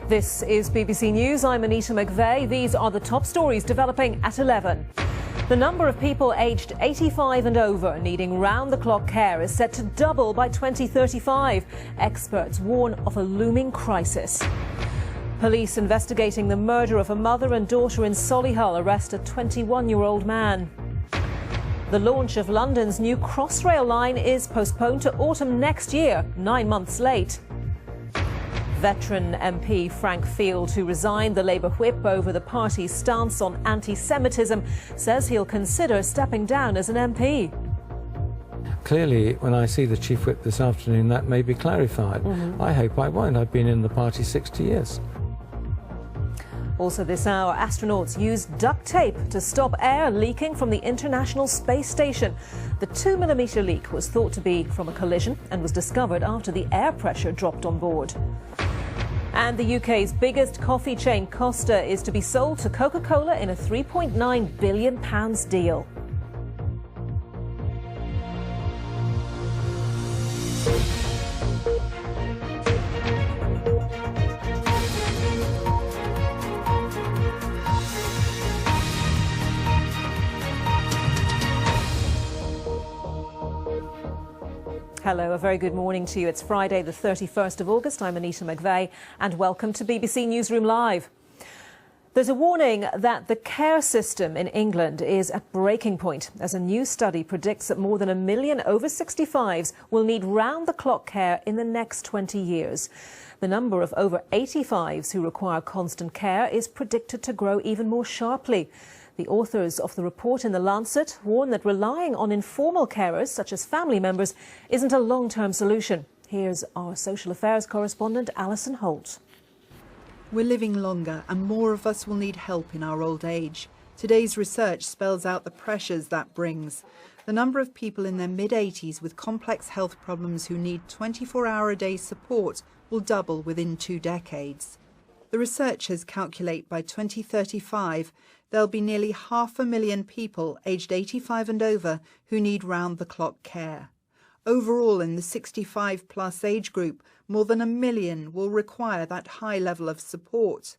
This is BBC News. I'm Anita McVeigh. These are the top stories developing at 11. The number of people aged 85 and over needing round-the-clock care is set to double by 2035. Experts warn of a looming crisis. Police investigating the murder of a mother and daughter in Solihull arrest a 21-year-old man. The launch of London's new Crossrail line is postponed to autumn next year, 9 months late. Veteran MP Frank Field, who resigned the Labour whip over the party's stance on anti-Semitism, says he'll consider stepping down as an MP. Clearly, when I see the Chief Whip this afternoon, that may be clarified. I hope I won't. I've been in the party 60 years. Also this hour, astronauts used duct tape to stop air leaking from the International Space Station. The 2-millimetre leak was thought to be from a collision and was discovered after the air pressure dropped on board. And the UK's biggest coffee chain, Costa, is to be sold to Coca-Cola in a £3.9 billion deal. Hello, a very good morning to you. It's Friday the 31st of August. I'm Anita McVeigh and welcome to BBC Newsroom Live. There's a warning that the care system in England is at breaking point as a new study predicts that more than 1 million over 65s will need round-the-clock care in the next 20 years. The number of over 85s who require constant care is predicted to grow even more sharply. The authors of the report in The Lancet warn that relying on informal carers, such as family members, isn't a long-term solution. Here's our social affairs correspondent, Alison Holt. We're living longer and more of us will need help in our old age. Today's research spells out the pressures that brings. The number of people in their mid-80s with complex health problems who need 24-hour-a-day support will double within 2 decades. The researchers calculate by 2035 there'll be nearly 500,000 people aged 85 and over who need round-the-clock care. Overall, in the 65-plus age group, more than 1 million will require that high level of support.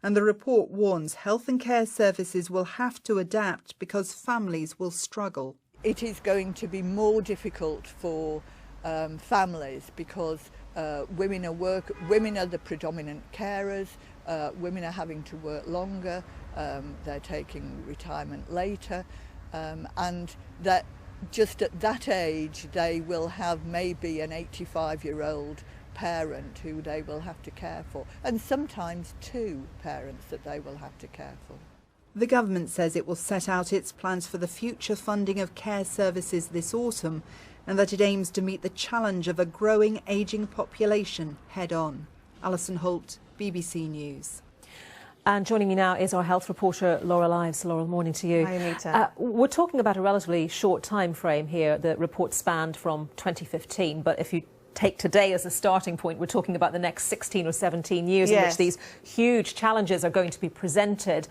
And the report warns health and care services will have to adapt because families will struggle. It is going to be more difficult for families because women are the predominant carers, women are having to work longer, they're taking retirement later, and that just at that age they will have maybe an 85-year-old parent who they will have to care for, and sometimes 2 parents that they will have to care for. The government says it will set out its plans for the future funding of care services this autumn and that it aims to meet the challenge of a growing ageing population head-on. Alison Holt, BBC News. And joining me now is our health reporter, Laura Lives. Laura, morning to you. Hi, Anita. We're talking about a relatively short time frame here. The report spanned from 2015, but if you take today as a starting point, we're talking about the next 16 or 17 years in which these huge challenges are going to be presented.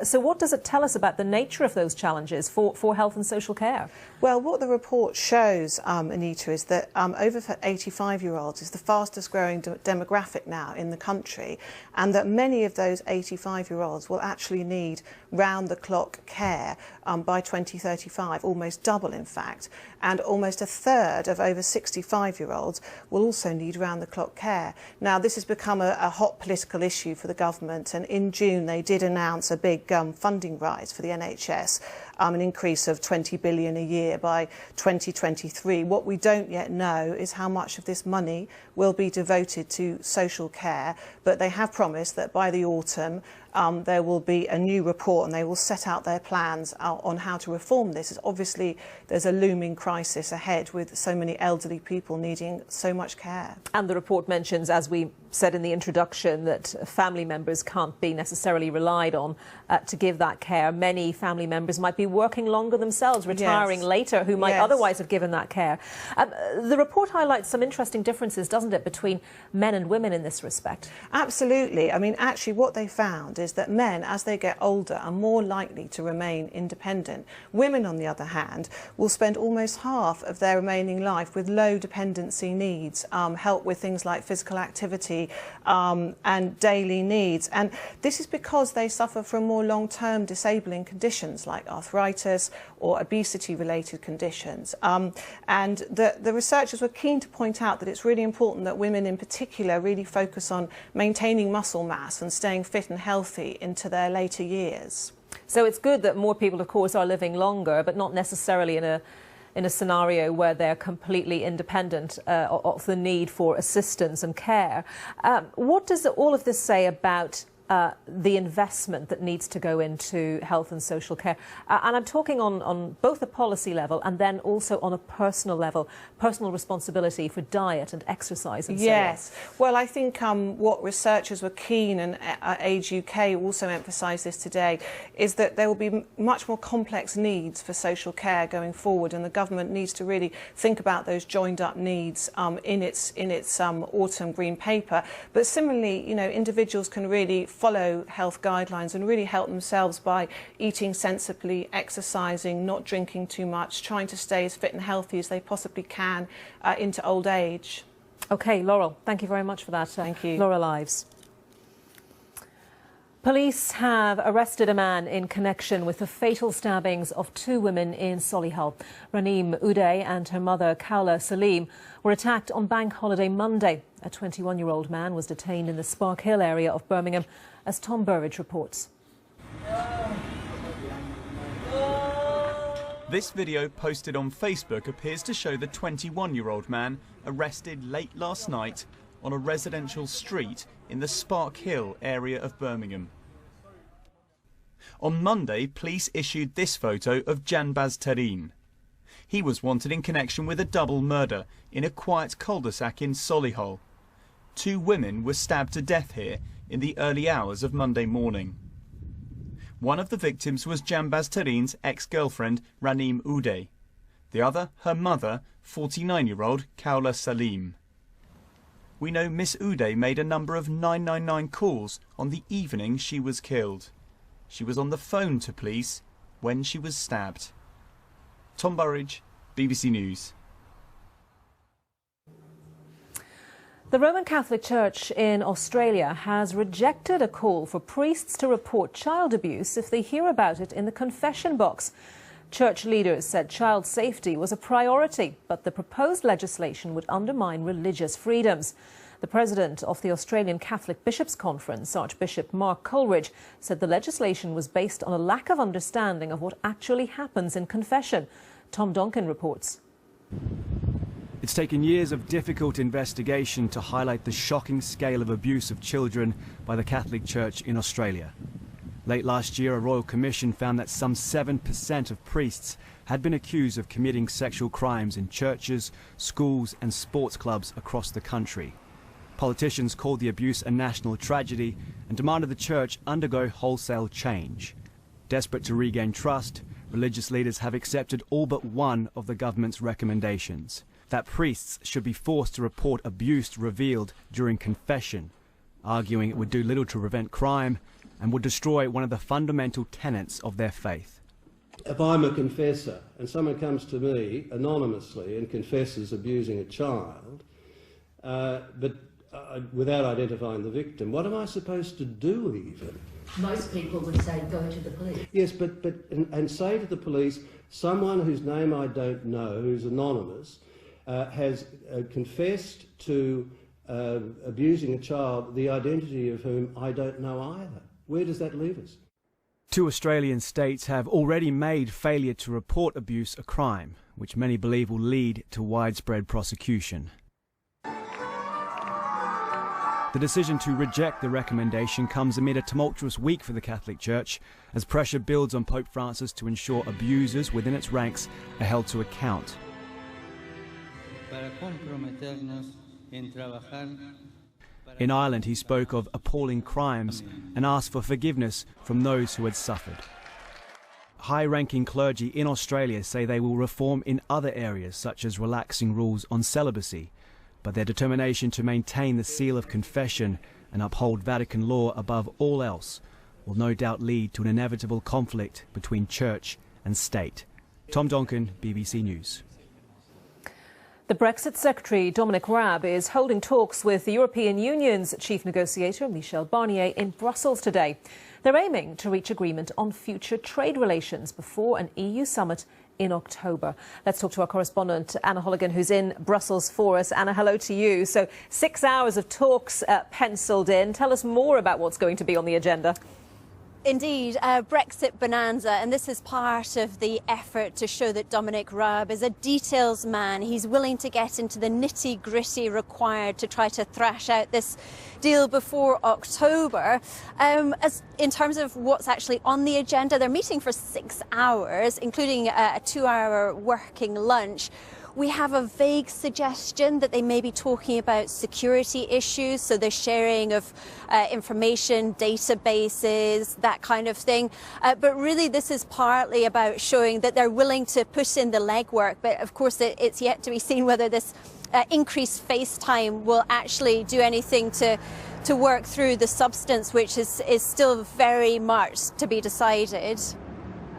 So what does it tell us about the nature of those challenges for health and social care? Well, what the report shows, Anita, is that over 85-year-olds is the fastest growing demographic now in the country, and that many of those 85-year-olds will actually need round-the-clock care by 2035, almost double in fact, and almost a third of over 65-year-olds will also need round-the-clock care. Now, this has become a hot political issue for the government, and in June they did announce a big funding rise for the NHS, an increase of 20 billion a year by 2023. What we don't yet know is how much of this money will be devoted to social care, but they have promised that by the autumn there will be a new report and they will set out their plans on how to reform this. As obviously there's a looming crisis ahead with so many elderly people needing so much care. And the report mentions, as we said in the introduction, that family members can't be necessarily relied on to give that care. Many family members might be be working longer themselves, retiring later, who might otherwise have given that care. The report highlights some interesting differences, doesn't it, between men and women in this respect? Absolutely. I mean, actually what they found is that men, as they get older, are more likely to remain independent. Women, on the other hand, will spend almost half of their remaining life with low dependency needs, help with things like physical activity and daily needs. And this is because they suffer from more long-term disabling conditions like arthritis or obesity-related conditions. And the researchers were keen to point out that it's really important that women in particular really focus on maintaining muscle mass and staying fit and healthy into their later years. So it's good that more people, of course, are living longer, but not necessarily in a scenario where they're completely independent of the need for assistance and care. What does all of this say about the investment that needs to go into health and social care? And I'm talking on both a policy level and then also on a personal level, personal responsibility for diet and exercise and so on. Yes. Well, I think what researchers were keen, and Age UK also emphasised this today, is that there will be much more complex needs for social care going forward, and the government needs to really think about those joined up needs in its autumn green paper. But similarly, you know, individuals can really follow health guidelines and really help themselves by eating sensibly, exercising, not drinking too much, trying to stay as fit and healthy as they possibly can into old age. OK, Laurel, thank you very much for that. Thank you. Laura Lives. Police have arrested a man in connection with the fatal stabbings of two women in Solihull. Raneem Uday and her mother, Kaula Salim, were attacked on Bank Holiday Monday. A 21-year-old man was detained in the Spark Hill area of Birmingham, as Tom Burridge reports. This video posted on Facebook appears to show the 21-year-old man arrested late last night on a residential street in the Spark Hill area of Birmingham. On Monday, police issued this photo of Janbaz Tareen. He was wanted in connection with a double murder in a quiet cul-de-sac in Solihull. Two women were stabbed to death here in the early hours of Monday morning. One of the victims was Janbaz Tareen's ex-girlfriend Raneem Uday. The other, her mother, 49-year-old Kaula Salim. We know Miss Uday made a number of 999 calls on the evening she was killed. She was on the phone to police when she was stabbed. Tom Burridge, BBC News. The Roman Catholic Church in Australia has rejected a call for priests to report child abuse if they hear about it in the confession box. Church leaders said child safety was a priority, but the proposed legislation would undermine religious freedoms. The president of the Australian Catholic Bishops' Conference, Archbishop Mark Coleridge, said the legislation was based on a lack of understanding of what actually happens in confession. Tom Donkin reports. It's taken years of difficult investigation to highlight the shocking scale of abuse of children by the Catholic Church in Australia. Late last year, a royal commission found that some 7% of priests had been accused of committing sexual crimes in churches, schools and sports clubs across the country. Politicians called the abuse a national tragedy and demanded the church undergo wholesale change. Desperate to regain trust, religious leaders have accepted all but one of the government's recommendations: that priests should be forced to report abuse revealed during confession, arguing it would do little to prevent crime and would destroy one of the fundamental tenets of their faith. If I'm a confessor and someone comes to me anonymously and confesses abusing a child, but without identifying the victim, what am I supposed to do even? Most people would say go to the police. Yes, and say to the police, someone whose name I don't know, who's anonymous, has confessed to abusing a child, the identity of whom I don't know either. Where does that leave us? 2 Australian states have already made failure to report abuse a crime, which many believe will lead to widespread prosecution. The decision to reject the recommendation comes amid a tumultuous week for the Catholic Church, as pressure builds on Pope Francis to ensure abusers within its ranks are held to account. In Ireland, he spoke of appalling crimes and asked for forgiveness from those who had suffered. high-ranking clergy in Australia say they will reform in other areas, such as relaxing rules on celibacy. But their determination to maintain the seal of confession and uphold Vatican law above all else will no doubt lead to an inevitable conflict between church and state. Tom Donkin, BBC News. The Brexit Secretary, Dominic Raab, is holding talks with the European Union's chief negotiator, Michel Barnier, in Brussels today. They're aiming to reach agreement on future trade relations before an EU summit in October. Let's talk to our correspondent, Anna Holligan, who's in Brussels for us. Anna, hello to you. So 6 hours of talks penciled in. Tell us more about what's going to be on the agenda. Indeed, Brexit bonanza, and this is part of the effort to show that Dominic Raab is a details man. He's willing to get into the nitty-gritty required to try to thrash out this deal before October. As in terms of what's actually on the agenda, they're meeting for 6 hours, including a 2-hour working lunch. We have a vague suggestion that they may be talking about security issues, so the sharing of information, databases, that kind of thing. But really this is partly about showing that they're willing to put in the legwork. But of course it's yet to be seen whether this increased face time will actually do anything to work through the substance, which is still very much to be decided.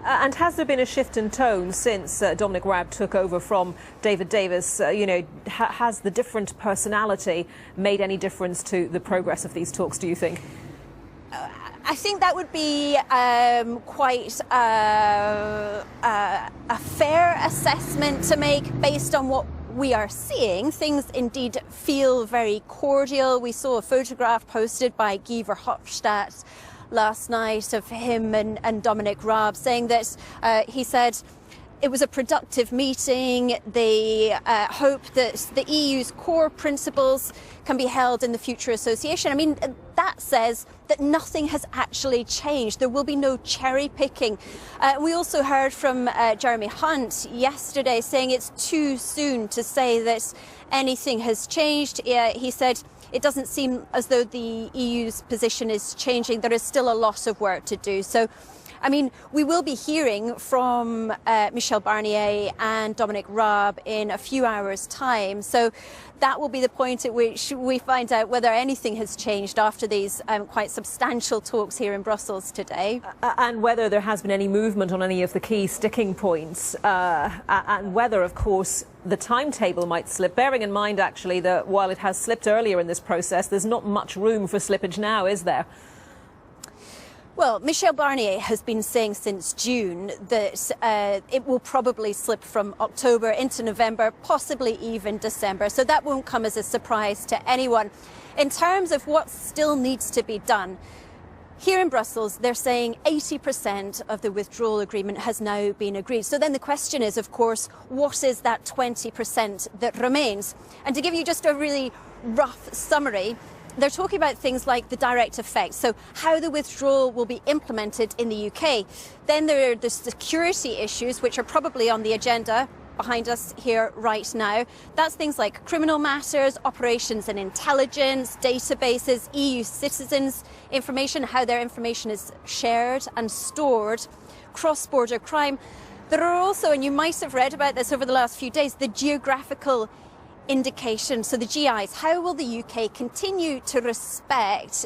And has there been a shift in tone since Dominic Raab took over from David Davis? Has the different personality made any difference to the progress of these talks, do you think? I think that would be quite a fair assessment to make based on what we are seeing. Things indeed feel very cordial. We saw a photograph posted by Guy Verhofstadt last night of him and Dominic Raab saying that he said it was a productive meeting. They hope that the EU's core principles can be held in the future association. I mean, that says that nothing has actually changed. There will be no cherry picking. We also heard from Jeremy Hunt yesterday saying it's too soon to say that anything has changed. He said it doesn't seem as though the EU's position is changing. There is still a lot of work to do. So, I mean, we will be hearing from Michel Barnier and Dominic Raab in a few hours' time. So that will be the point at which we find out whether anything has changed after these quite substantial talks here in Brussels today. And whether there has been any movement on any of the key sticking points, and whether, of course, the timetable might slip, bearing in mind, actually, that while it has slipped earlier in this process, there's not much room for slippage now, is there? Well, Michel Barnier has been saying since June that it will probably slip from October into November, possibly even December. So that won't come as a surprise to anyone. In terms of what still needs to be done, here in Brussels, they're saying 80% of the withdrawal agreement has now been agreed. So then the question is, of course, what is that 20% that remains? And to give you just a really rough summary, they're talking about things like the direct effect, so how the withdrawal will be implemented in the UK. Then there are the security issues, which are probably on the agenda behind us here right now. That's things like criminal matters, operations and intelligence, databases, EU citizens' information, how their information is shared and stored, cross-border crime. There are also, and you might have read about this over the last few days, the geographical indication, so the GIs. How will the UK continue to respect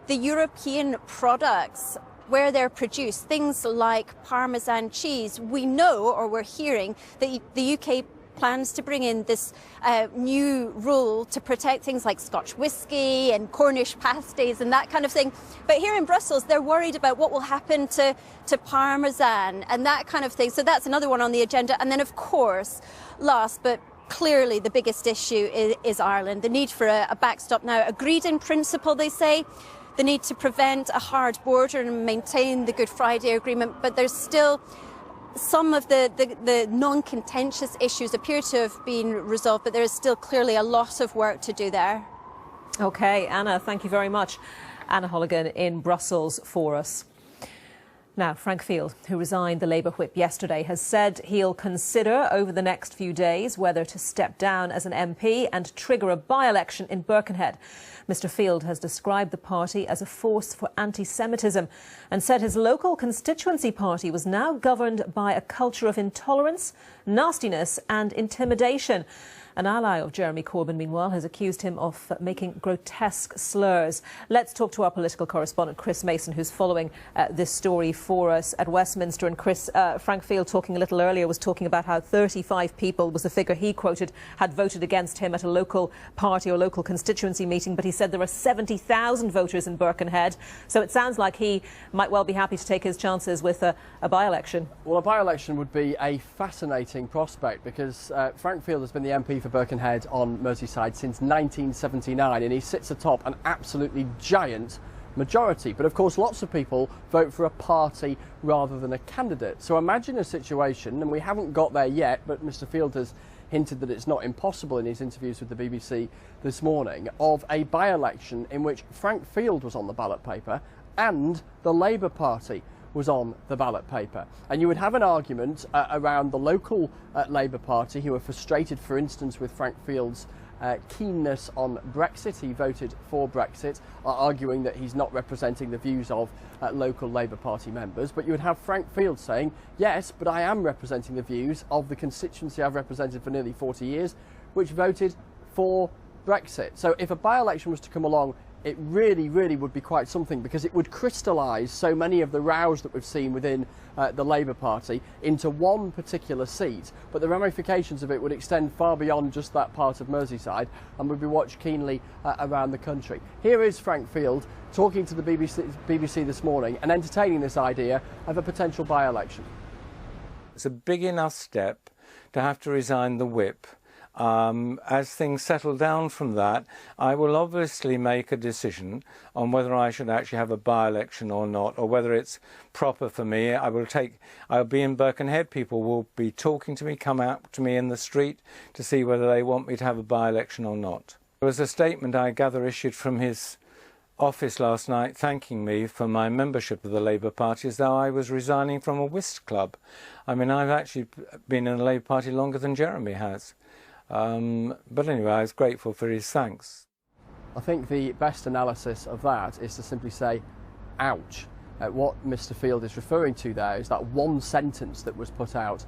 the European products where they're produced? Things like Parmesan cheese. We know, or we're hearing, that the UK plans to bring in this new rule to protect things like Scotch whisky and Cornish pasties and that kind of thing. But here in Brussels, they're worried about what will happen to Parmesan and that kind of thing. So that's another one on the agenda. And then, of course, last but clearly the biggest issue is Ireland. The need for a backstop now agreed in principle, they say. The need to prevent a hard border and maintain the Good Friday Agreement. But there's still some of the non-contentious issues appear to have been resolved, but there is still clearly a lot of work to do there. OK, Anna, thank you very much. Anna Holligan in Brussels for us. Now, Frank Field, who resigned the Labour whip yesterday, has said he'll consider over the next few days whether to step down as an MP and trigger a by-election in Birkenhead. Mr Field has described the party as a force for anti-Semitism and said his local constituency party was now governed by a culture of intolerance, nastiness and intimidation. An ally of Jeremy Corbyn, meanwhile, has accused him of making grotesque slurs. Let's talk to our political correspondent, Chris Mason, who's following this story for us at Westminster. And Chris, Frank Field, talking a little earlier, was talking about how 35 people was the figure he quoted had voted against him at a local party or local constituency meeting. But he said there are 70,000 voters in Birkenhead. So it sounds like he might well be happy to take his chances with a by-election. Well, a by-election would be a fascinating prospect because Frank Field has been the MP for Birkenhead on Merseyside since 1979, and he sits atop an absolutely giant majority. But of course, lots of people vote for a party rather than a candidate. So imagine a situation, and we haven't got there yet, but Mr Field has hinted that it's not impossible in his interviews with the BBC this morning, of a by-election in which Frank Field was on the ballot paper and the Labour Party was on the ballot paper. And you would have an argument around the local Labour Party, who are frustrated, for instance, with Frank Field's keenness on Brexit. He voted for Brexit, arguing that he's not representing the views of local Labour Party members. But you would have Frank Field saying, yes, but I am representing the views of the constituency I've represented for nearly 40 years, which voted for Brexit. So if a by-election was to come along, it really, really would be quite something, because it would crystallise so many of the rows that we've seen within the Labour Party into one particular seat. But the ramifications of it would extend far beyond just that part of Merseyside and would be watched keenly around the country. Here is Frank Field talking to the BBC this morning and entertaining this idea of a potential by-election. It's a big enough step to have to resign the whip. As things settle down from that, I will obviously make a decision on whether I should actually have a by-election or not, or whether it's proper for me. I'll be in Birkenhead. People will be talking to me, come out to me in the street to see whether they want me to have a by-election or not. There was a statement I gather issued from his office last night thanking me for my membership of the Labour Party, as though I was resigning from a whist club. I mean, I've actually been in the Labour Party longer than Jeremy has. But anyway, I was grateful for his thanks. I think the best analysis of that is to simply say, ouch. What Mr Field is referring to there is that one sentence that was put out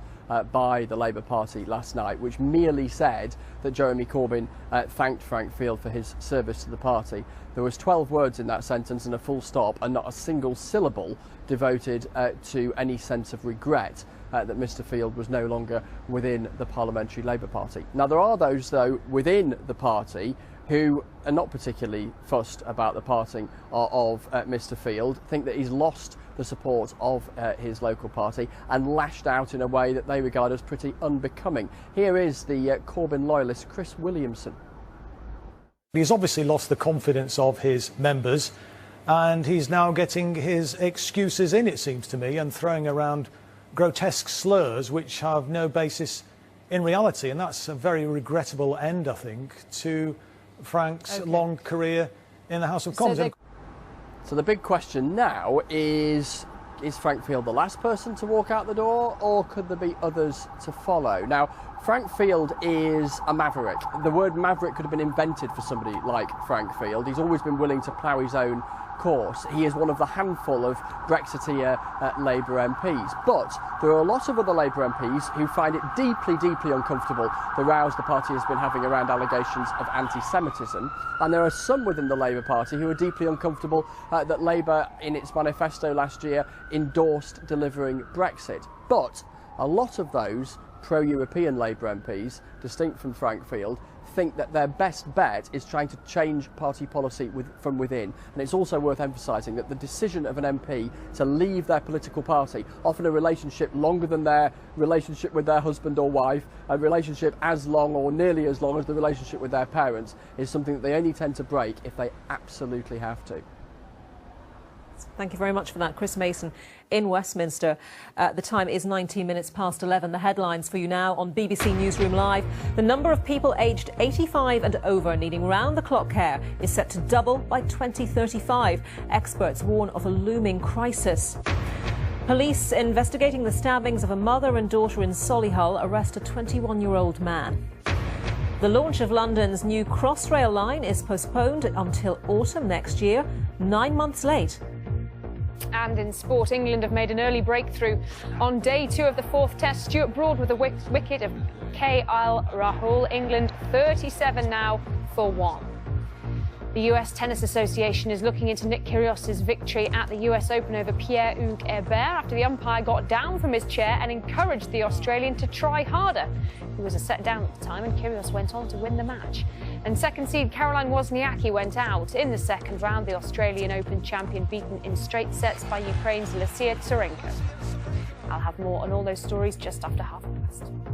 by the Labour Party last night, which merely said that Jeremy Corbyn thanked Frank Field for his service to the party. There was 12 words in that sentence and a full stop, and not a single syllable devoted to any sense of regret that Mr Field was no longer within the Parliamentary Labour Party. Now, there are those, though, within the party who are not particularly fussed about the parting of Mr Field, think that he's lost the support of his local party and lashed out in a way that they regard as pretty unbecoming. Here is the Corbyn loyalist Chris Williamson. He's obviously lost the confidence of his members, and he's now getting his excuses in, it seems to me, and throwing around grotesque slurs which have no basis in reality, and that's a very regrettable end, I think, to Frank's long career in the House of Commons. So the big question now is Frank Field the last person to walk out the door, or could there be others to follow? Now, Frank Field is a maverick. The word maverick could have been invented for somebody like Frank Field. He's always been willing to plough his own course. He is one of the handful of Brexiteer Labour MPs, but there are a lot of other Labour MPs who find it deeply, deeply uncomfortable, the rows the party has been having around allegations of anti-Semitism, and there are some within the Labour Party who are deeply uncomfortable that Labour, in its manifesto last year, endorsed delivering Brexit. But a lot of those pro-European Labour MPs, distinct from Frank Field, think that their best bet is trying to change party policy from within. And it's also worth emphasising that the decision of an MP to leave their political party, often a relationship longer than their relationship with their husband or wife, a relationship as long or nearly as long as the relationship with their parents, is something that they only tend to break if they absolutely have to. Thank you very much for that, Chris Mason in Westminster. The time is 19 minutes past 11. The headlines for you now on BBC Newsroom Live. The number of people aged 85 and over needing round-the-clock care is set to double by 2035. Experts warn of a looming crisis. Police investigating the stabbings of a mother and daughter in Solihull arrest a 21-year-old man. The launch of London's new Crossrail line is postponed until autumn next year, 9 months late. And in sport, England have made an early breakthrough on day 2 of the 4th Test. Stuart Broad with a wicket of KL Rahul. England 37 now for 1. The US Tennis Association is looking into Nick Kyrgios's victory at the US Open over Pierre-Hugues Herbert after the umpire got down from his chair and encouraged the Australian to try harder. He was a set down at the time and Kyrgios went on to win the match. And second seed Caroline Wozniacki went out in the second round, the Australian Open champion beaten in straight sets by Ukraine's Lucia Tsurenko. I'll have more on all those stories just after 1:30.